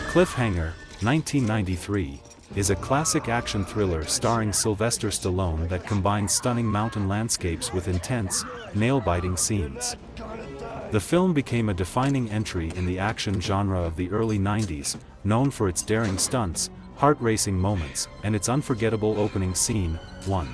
Cliffhanger, 1993, is a classic action thriller starring Sylvester Stallone that combines stunning mountain landscapes with intense, nail-biting scenes. The film became a defining entry in the action genre of the early 90s, known for its daring stunts, heart-racing moments, and its unforgettable opening scene. 1.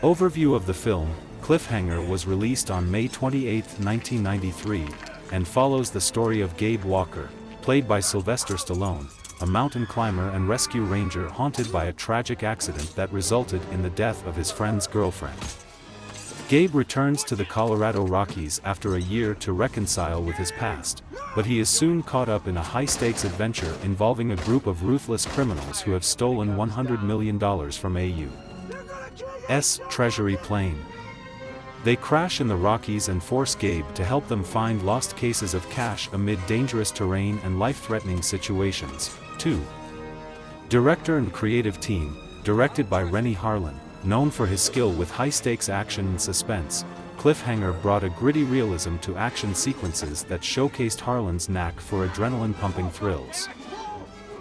Overview of the film. Cliffhanger was released on May 28, 1993, and follows the story of Gabe Walker, played by Sylvester Stallone, a mountain climber and rescue ranger haunted by a tragic accident that resulted in the death of his friend's girlfriend. Gabe returns to the Colorado Rockies after a year to reconcile with his past, but he is soon caught up in a high-stakes adventure involving a group of ruthless criminals who have stolen $100 million from A.U.'s Treasury plane. They crash in the Rockies and force Gabe to help them find lost cases of cash amid dangerous terrain and life-threatening situations. 2. Director and creative team. Directed by Renny Harlin, known for his skill with high-stakes action and suspense, Cliffhanger brought a gritty realism to action sequences that showcased Harlin's knack for adrenaline-pumping thrills.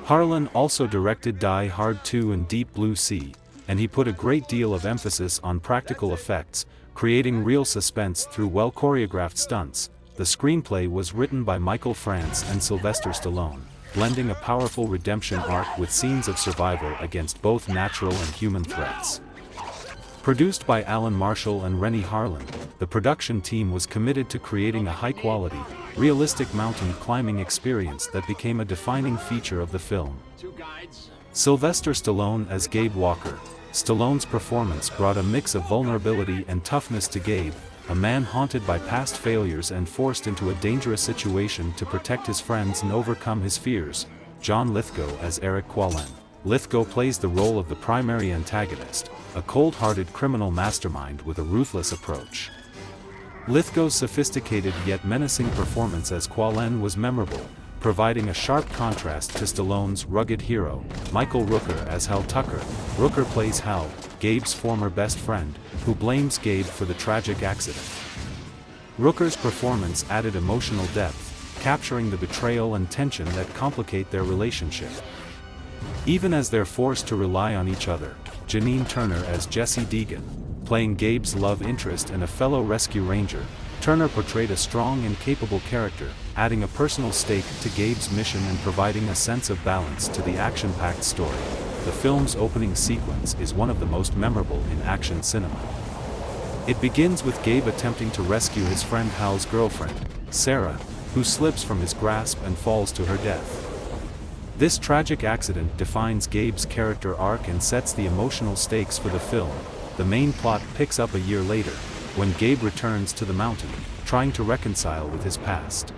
Harlin also directed Die Hard 2 and Deep Blue Sea, and he put a great deal of emphasis on practical effects, creating real suspense through well-choreographed stunts. The screenplay was written by Michael France and Sylvester Stallone, blending a powerful redemption arc with scenes of survival against both natural and human threats. Produced by Alan Marshall and Renny Harlin, the production team was committed to creating a high-quality, realistic mountain climbing experience that became a defining feature of the film. Sylvester Stallone as Gabe Walker. Stallone's performance brought a mix of vulnerability and toughness to Gabe, a man haunted by past failures and forced into a dangerous situation to protect his friends and overcome his fears. John Lithgow as Eric Quallen. Lithgow plays the role of the primary antagonist, a cold-hearted criminal mastermind with a ruthless approach. Lithgow's sophisticated yet menacing performance as Quallen was memorable, providing a sharp contrast to Stallone's rugged hero. Michael Rooker as Hal Tucker. Rooker plays Hal, Gabe's former best friend, who blames Gabe for the tragic accident. Rooker's performance added emotional depth, capturing the betrayal and tension that complicate their relationship. Even as they're forced to rely on each other. Janine Turner as Jessie Deegan. Playing Gabe's love interest and a fellow rescue ranger, Turner portrayed a strong and capable character, adding a personal stake to Gabe's mission and providing a sense of balance to the action-packed story. The film's opening sequence is one of the most memorable in action cinema. It begins with Gabe attempting to rescue his friend Hal's girlfriend, Sarah, who slips from his grasp and falls to her death. This tragic accident defines Gabe's character arc and sets the emotional stakes for the film. The main plot picks up a year later, when Gabe returns to the mountain, trying to reconcile with his past.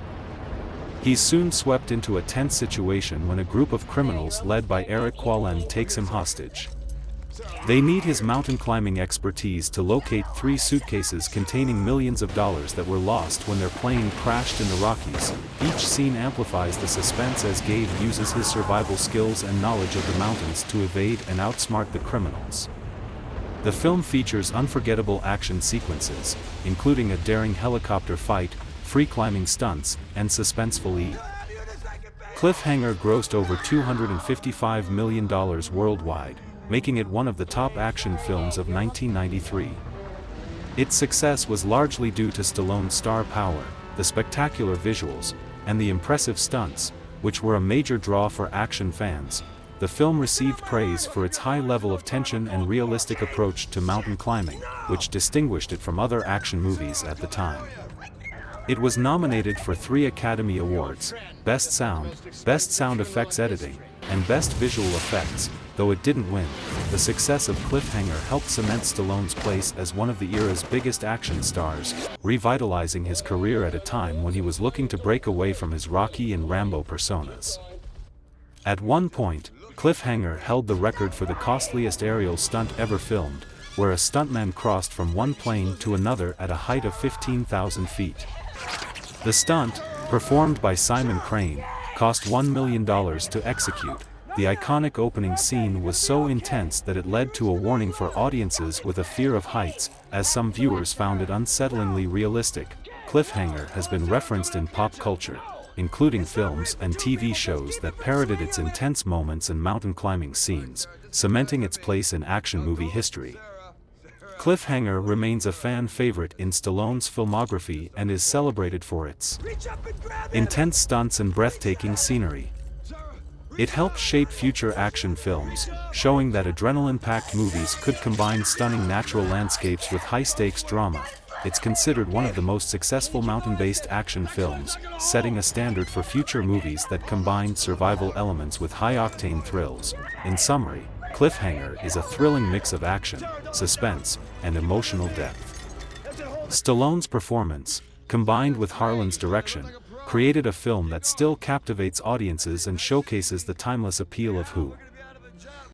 He's soon swept into a tense situation when a group of criminals led by Eric Quallen takes him hostage. They need his mountain climbing expertise to locate 3 suitcases containing millions of dollars that were lost when their plane crashed in the Rockies. Each scene amplifies the suspense as Gabe uses his survival skills and knowledge of the mountains to evade and outsmart the criminals. The film features unforgettable action sequences, including a daring helicopter fight, free climbing stunts, and suspenseful Cliffhanger grossed over $255 million worldwide, making it one of the top action films of 1993. Its success was largely due to Stallone's star power, the spectacular visuals, and the impressive stunts, which were a major draw for action fans. The film received praise for its high level of tension and realistic approach to mountain climbing, which distinguished it from other action movies at the time. It was nominated for 3 Academy Awards: Best Sound, Best Sound Effects Editing, and Best Visual Effects. Though it didn't win, the success of Cliffhanger helped cement Stallone's place as one of the era's biggest action stars, revitalizing his career at a time when he was looking to break away from his Rocky and Rambo personas. At one point, Cliffhanger held the record for the costliest aerial stunt ever filmed, where a stuntman crossed from one plane to another at a height of 15,000 feet. The stunt, performed by Simon Crane, cost $1 million to execute. The iconic opening scene was so intense that it led to a warning for audiences with a fear of heights, as some viewers found it unsettlingly realistic. Cliffhanger has been referenced in pop culture, including films and TV shows that parodied its intense moments and mountain climbing scenes, cementing its place in action movie history. Cliffhanger remains a fan favorite in Stallone's filmography and is celebrated for its intense stunts and breathtaking scenery. It helped shape future action films, showing that adrenaline-packed movies could combine stunning natural landscapes with high-stakes drama. It's considered one of the most successful mountain-based action films, setting a standard for future movies that combine survival elements with high-octane thrills. In summary, Cliffhanger is a thrilling mix of action, suspense, and emotional depth. Stallone's performance, combined with Harlan's direction, created a film that still captivates audiences and showcases the timeless appeal of who